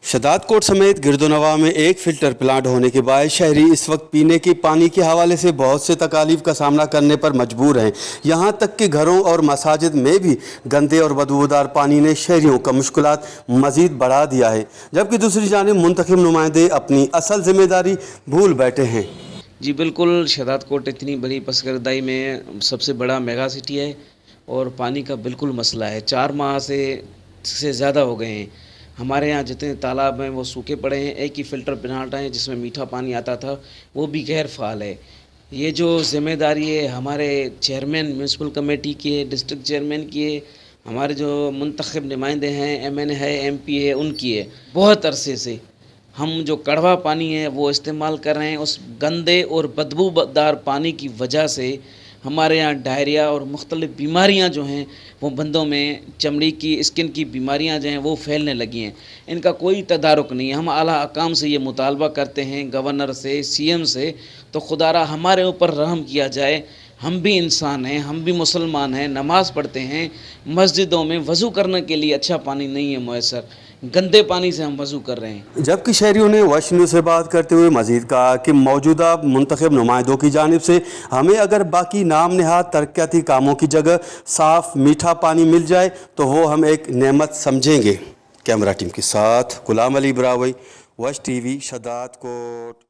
शदाद coat समेत गिरदोनवा में एक फ़िल्टर प्लांट होने के बाद शहरी इस वक्त पीने की पानी के हवाले से बहुत से तकालीफ का सामना करने पर मजबूर हैं। यहाँ तक कि घरों और मसाजिद में भी गंदे और बदबूदार पानी ने शहरियों का मुश्किलात मज़ीद बढ़ा दिया है, जबकि दूसरी जानिब मुंतखब नुमाइंदे अपनी असल जिम्मेदारी भूल बैठे हैं। जी बिल्कुल, शदाद कोट इतनी बड़ी पसगरदाई में सबसे बड़ा मेगा सिटी है और पानी का बिल्कुल मसला है। 4 माह से ज़्यादा हो गए हैं। हमारे यहाँ जितने तालाब हैं वो सूखे पड़े हैं। एक ही फ़िल्टर प्लांट है जिसमें मीठा पानी आता था, वो भी गैर फ़ाल है। ये जो ज़िम्मेदारी है हमारे चेयरमैन म्यूनसिपल कमेटी की है, डिस्ट्रिक्ट चेयरमैन की है, हमारे जो मुंतखब नुमाइंदे हैं, MN है, MP है, उनकी है। बहुत अरसे से हम जो कड़वा पानी है वो इस्तेमाल कर रहे हैं। उस गंदे और बदबूदार पानी की वजह से हमारे यहाँ डायरिया और मुख्तलिफ़ बीमारियाँ जो हैं वो बंदों में चमड़ी की स्किन की बीमारियाँ जो हैं वो फैलने लगी हैं। इनका कोई तदारुक नहीं है। हम आला अकाम से ये मुतालबा करते हैं, गवर्नर से, CM से, तो खुदारा हमारे ऊपर रहम किया जाए। हम भी इंसान हैं, हम भी मुसलमान हैं, नमाज़ पढ़ते हैं। मस्जिदों में वज़ू करने के लिए अच्छा पानी नहीं है मुयस्सर, गंदे पानी से हम वज़ू कर रहे हैं। जबकि शहरियों ने वॉइस न्यूज़ से बात करते हुए मज़ीद कहा कि मौजूदा मुंतखब नुमाइंदों की जानिब से हमें अगर बाकी नाम नहाद तरक्याती कामों की जगह साफ़ मीठा पानी मिल जाए तो वो हम एक नेमत समझेंगे। कैमरा टीम के साथ Ghulam Ali ब्रावई, voice TV, शदाद coat.